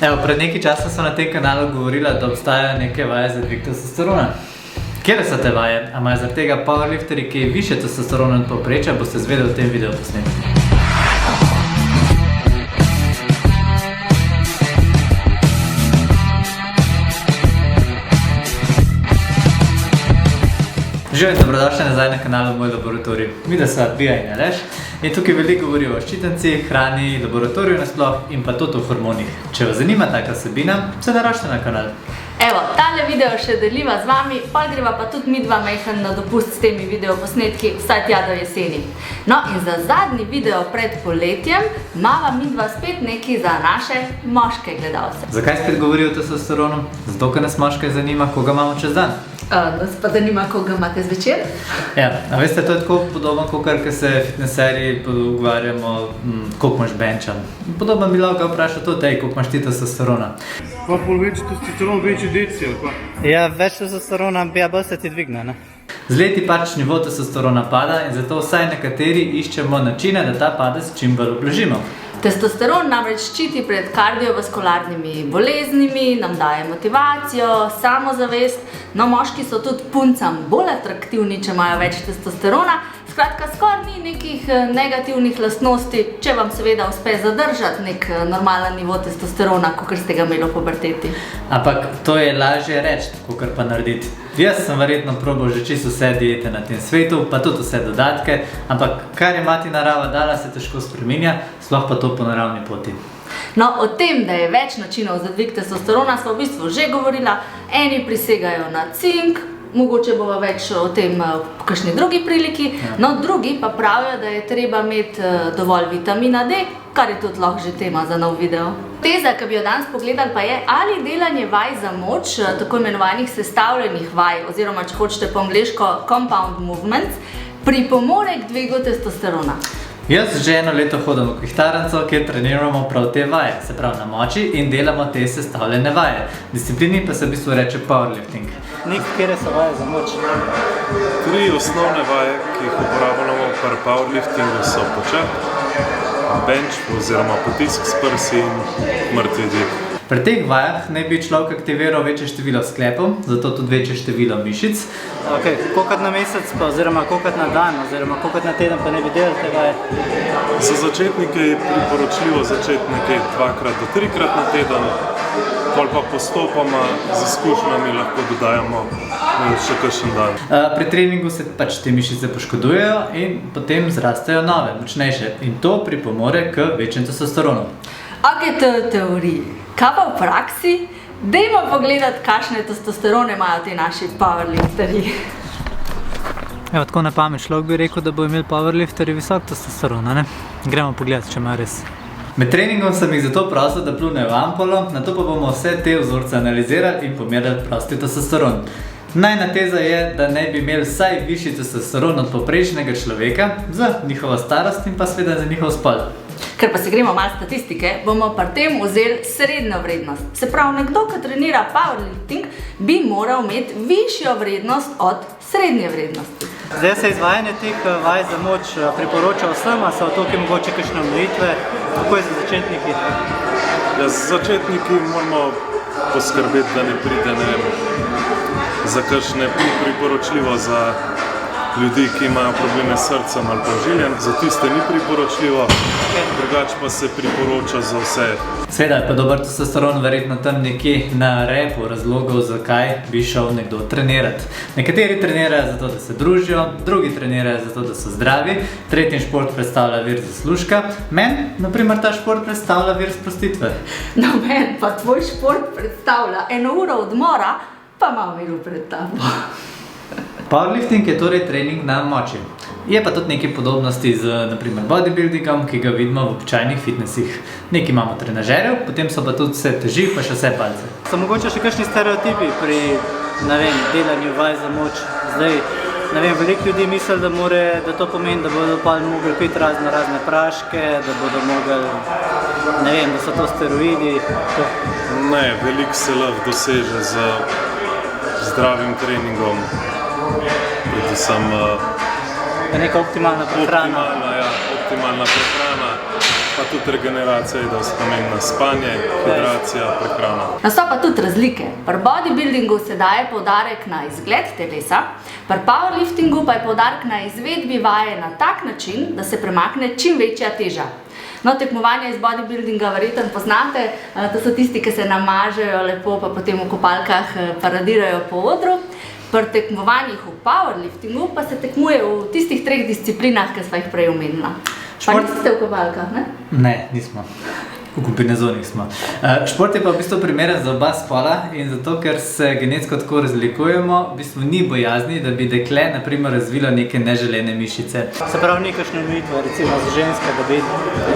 Evo, pred nekaj časa so na tem kanalu govorila, da obstajajo neke vaje za dvig testosterona. Kje so te vaje? A imajo zaradi tega powerlifterji, ki više testosterona od povprečja, boste izvedeli v tem videu posnetku. Živijo, dobrodošli nazaj na kanalu Moj laboratorij. Mi da sva Bija in Aleš in tukaj veliko govorijo o ščitencih, hrani, laboratoriju nasploh in pa tudi o hormonih. Če vas zanima taka vsebina, se naročite na kanal. Evo, tale video še deliva z vami, pol greva pa tudi midva majhen na dopust s temi videoposnetki, vsaj tja do jeseni. No in za zadnji video pred poletjem mava midva spet nekaj za naše moške gledalce. Zakaj spet govorijo o testosteronu? Zato, ker nas moške zanima, koga imamo čez dan. Nas pa zanima, koga imate zvečer? Ja, a veste, to je tako podobno, kot se v fitnesseriji pogovarjamo, koliko imaš benča. Podobno bi lahko vprašal tudi, koliko imaš ti testosterona. Pa pol več testosteron, večji deci, ali pa? Ja, več testosterona, bolj se ti dvigne, ne? Z leti pač nivo testosterona pada in zato vsaj nekateri iščemo načine, da ta padec čim bolj ublažimo. Testosteron namreč ščiti pred kardiovaskularnimi boleznimi, nam daje motivacijo, samozavest, no moški so tudi puncam bolj atraktivni, če imajo več testosterona. Skratka, skoraj ni nekih negativnih lastnosti, če vam seveda uspe zadržati nek normalen nivo testosterona, kakor ste ga imeli v puberteti. Ampak to je lažje reči, kakor pa narediti. Jaz sem verjetno probal že čisto vse diete na tem svetu, pa tudi vse dodatke, ampak kar je mati narava dala, se težko spreminja, sploh pa to po naravni poti. No, o tem, da je več načinov za dvig testosterona, smo v bistvu že govorila. Eni prisegajo na cink, mogoče bova več o tem v kakšni drugi priliki, no drugi pa pravijo, da je treba imeti dovolj vitamina D, kar je tudi lahko že tema za nov video. Teza, ki bi jo danes pogledali, pa je, ali delanje vaj za moč, tako imenovanih sestavljenih vaj, oziroma če hočete po angleško compound movements, pripomore k dvigu testosterona. Jaz že eno leto hodim v kvihtarenco, kjer treniramo prav te vaje, se pravi na moči in delamo te sestavljene vaje. Disciplini pa se v bistvu reče powerlifting. Kjer so vaje za moč? 3 osnovne vaje, ki jih uporabljamo pri powerliftingu, so počep, bench oziroma potisk s prsi in mrtvi dvig. Pri teh vajah naj bi človek aktiviral večje število sklepov, zato tudi večje število mišic. Ok, kolikrat na mesec pa, oziroma kolikrat na dan, oziroma kolikrat na teden pa ne bi delali te vaje? Za začetnike je priporočljivo začeti nekaj 2-krat do 3-krat na teden, pol pa postopoma z izkušnjami lahko dodajamo še kakšen dan. Pri treningu se pač te mišice poškodujejo in potem zrastejo nove, močnejše in to pripomore k večjem testosteronu. Ok, to je v teoriji. Kaj pa v praksi? Dajmo pogledati, kakšne testosterone imajo ti naši powerlifterji. Evo, tako na pamet človek bi rekel, da bo imel powerlifterji visok testosteron, ne? Gremo pogledati, če ima res. Med treningom sem jih zato prosil, da plunejo v ampolo, nato pa bomo vse te vzorce analizirali in pomerali prosti testosteron. Najna teza je, da naj bi imeli vsaj višji testosteron od povprečnega človeka za njihovo starost in pa seveda za njihov spol. Ker pa se gremo malo statistike, bomo pri tem vzeli srednjo vrednost. Se pravi, nekdo, ki trenira powerlifting, bi moral imeti višjo vrednost od srednje vrednosti. Zdaj se izvajanje teh vaj za moč priporoča vsem, a so tukaj mogoče kakšne omejitve, kako je za začetniki? Ja, za začetniki moramo poskrbeti, da ne pride, za kakšne priporočljivo za ljudi, ki imajo probleme s srcem ali pa žiljem, za tiste ni priporočljivo, drugače pa se priporoča za vse. Seveda je pa dober testosteron verjetno tam nekje na repu razlogov, zakaj bi šel nekdo trenirati. Nekateri trenirajo zato, da se družijo, drugi trenirajo zato, da so zdravi, tretji šport predstavlja vir zaslužka. Meni, na primer, ta šport predstavlja vir sprostitve. No, meni pa tvoj šport predstavlja 1 uro odmora, pa malo miru pred tabo. Powerlifting je torej trening na moči. Je pa tudi nekaj podobnosti z, naprimer, bodybuildingom, ki ga vidimo v običajnih fitnessih. Nekaj imamo trenažerjev, potem so pa tudi vse teži, pa še vse palce. So mogoče še kakšni stereotipi pri, ne vem, delanju vaj za moč? Zdaj, ne vem, veliko ljudi misli, da to pomeni, da bodo pa mogli piti razne praške, da bodo mogli, ne vem, da so to steroidi. Ne, veliko se lahko doseže z zdravim treningom. Predvsem neka optimalna prehrana. Optimalna prehrana, pa tudi regeneracija je dosti pomembna, spanje, hidracija, prehrana. So pa tudi razlike. Pri bodybuildingu se daje poudarek na izgled telesa, pri powerliftingu pa je poudarek na izvedbi vaje na tak način, da se premakne čim večja teža. No, tekmovanja iz bodybuildinga verjetno poznate, to so tisti, ki se namažejo lepo, pa potem v kopalkah paradirajo po odru. Pri tekmovanjih v powerliftingu pa se tekmuje v tistih 3 disciplinah, ki sva jih prej omenila. Pa niste v kopalkah, ne? Ne, nismo. V kombinezonih smo. Šport je pa v bistvu primeren za oba spola in zato, ker se genetsko tako razlikujemo, v bistvu ni bojazni, da bi dekle naprimer razvilo neke neželene mišice. Se pravi, ni kakšne omejitve, recimo za ženske, da bi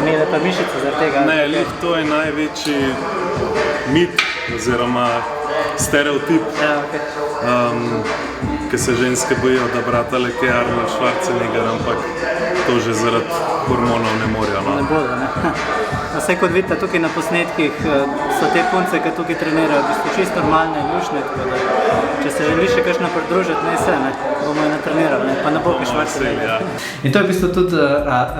imele pa mišice zaradi tega? Ne, to je največji mit oziroma stereotip, ki se ženske bojijo, da bratale kaj Arnold Schwarzenegger, ampak to že zaradi hormonov ne morejo. Ne bodo, ne? Vse kot vidite, tukaj na posnetkih so te punce, ki tukaj trenirajo, v bistvu čisto normalne in lušne, tako da če se želi še kakšno pridružiti, ne se, ne, bomo jo natrenirali, pa ne bo kaj Schwarzenegger. In to je v bistvu tudi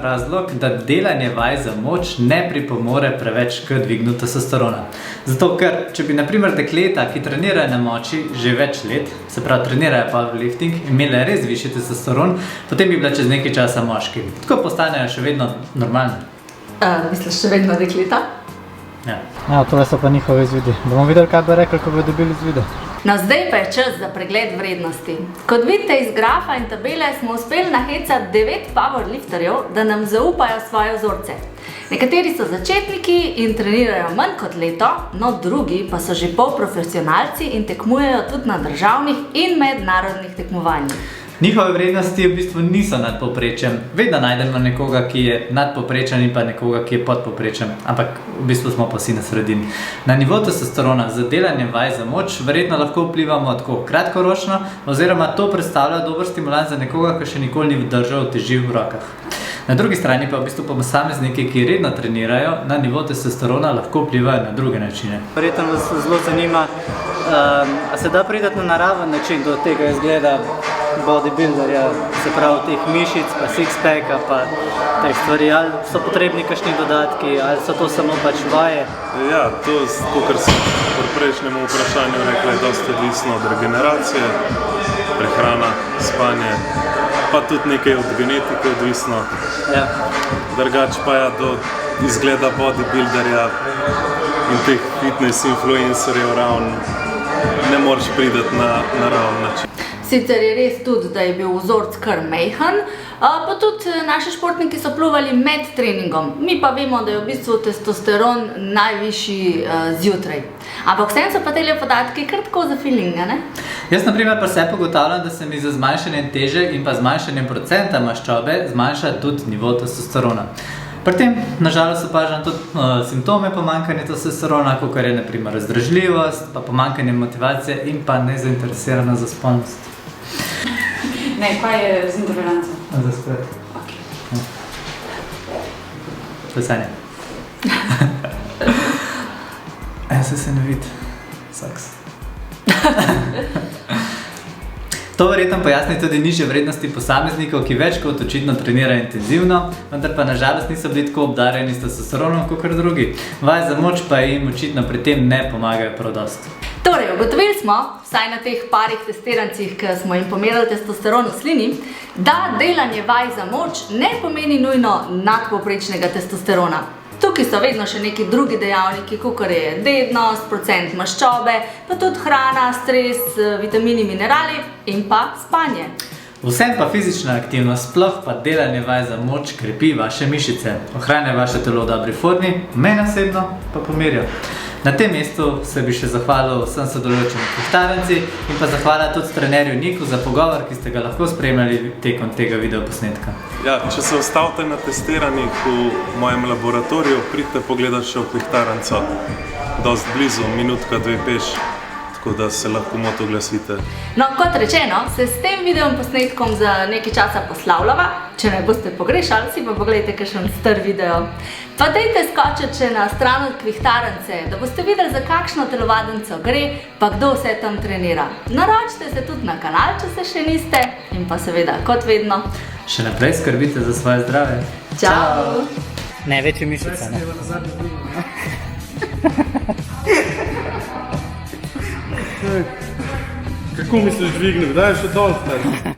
razlog, da delanje vaj za moč ne pripomore preveč k dvigu testosterona. Zato, ker če bi naprimer dekleta, ki trenirajo na moči že več let, se pravi trenirajo powerlifting, imele res višji testosteron, potem bi bila čez nekaj časa moški. Tako postanejo še vedno normalni. Misliš še vedno dekleta? Ja. Ja, tole so pa njihove izvidi. Bomo videli, kaj bo rekli, ko bodo dobili izvide. No, zdaj pa je čas za pregled vrednosti. Kot vidite iz grafa in tabele, smo uspeli nahecati 9 powerlifterjev, da nam zaupajo svoje vzorce. Nekateri so začetniki in trenirajo manj kot leto, no drugi pa so že polprofesionalci in tekmujejo tudi na državnih in mednarodnih tekmovanjih. Njihove vrednosti v bistvu niso nad povprečjem. Vedno najdemo nekoga, ki je nadpovprečen in pa nekoga, ki je podpovprečen, ampak v bistvu smo pa vsi na sredini. Na nivo testosterona za delanje vaj za moč verjetno lahko vplivamo tako kratkoročno, oziroma to predstavlja dober stimulans za nekoga, ki še nikoli ni držal teži v rokah. Na drugi strani pa v bistvu posamezniki, ki redno trenirajo, na nivo testosterona lahko vplivajo na druge načine. Verjetno vas zelo zanima, a se da priti na naraven način do tega izgleda bodybuilderja, se pravi teh mišic, pa six-packa, pa teh stvari, ali so potrebni kakšni dodatki, ali so to samo pač vaje? Ja, to, kot sem pri prejšnjem vprašanju rekla, je dosti odvisno od regeneracije, prehrana, spanje, pa tudi nekaj od genetike odvisno. Ja. Drugač pa ja, do izgleda bodybuilderja in teh fitness influencerjev ne moreš priti na naraven način. Sicer je res tudi, da je bil vzorc kar majhen, pa tudi naši športniki so pluvali med treningom. Mi pa vemo, da je v bistvu testosteron najvišji zjutraj. Ampak vsem so pa tele podatki kar tako za feelinga, ne? Jaz na primer pa sebi ugotavljam, da se mi z zmanjšanjem teže in pa zmanjšanjem procenta maščobe zmanjša tudi nivo testosterona. Pri tem, nažalost, opažam tudi simptome pomanjkanja testosterona, kot je na primer razdražljivost, pa pomanjkanje motivacije in pa nezainteresiranost za spolnost. Ne, kaj je z intolerancjo? Za splet. Okay. To je Sanja. Se ne vidi. Saks. To verjetno pojasni tudi nižje vrednosti posameznikov, ki več kot očitno trenirajo intenzivno, vendar pa nažalost niso bili tako obdarjeni s testosteronom kot drugi. Vaje za moč pa jim očitno pri tem ne pomagajo prav dosti. Torej, ugotovili smo, vsaj na teh parih testirancih, ki smo jim pomerali testosteron v slini, da delanje vaj za moč ne pomeni nujno nadpovprečnega testosterona. Tukaj so vedno še neki drugi dejavniki, kakor je dednost, procent maščobe, pa tudi hrana, stres, vitamini, minerali in pa spanje. Vsem pa fizična aktivnost, sploh pa delanje vaj za moč krepi vaše mišice, ohranja vaše telo v dobri formi, mene osebno pa pomirja. Na tem mestu se bi še zahvalil vsem sodelujočim kvihtaranci in pa zahvala tudi trenerju Niku za pogovor, ki ste ga lahko spremljali tekom tega videoposnetka. Ja, če se ustavite na testiranjih v mojem laboratoriju, pridite pogledati še v kvihtaranco. Dost blizu, minutka, 2 peš, tako da se lahko moto oglasite. No, kot rečeno, se s tem videoposnetkom za nekaj časa poslavljava. Če ne boste pogrešali, si pa pogledajte kakšen star video. Pa dajte skočiti še na stran od kvihtarance, da boste videli, za kakšno telovadnico gre, pa kdo vse tam trenira. Naročite se tudi na kanal, če se še niste, in pa seveda, kot vedno, Še naprej skrbite za svoje zdravje. Čau! Ne, večje mišice, ne. Kako misliš dvignil? Daj še dol, stari.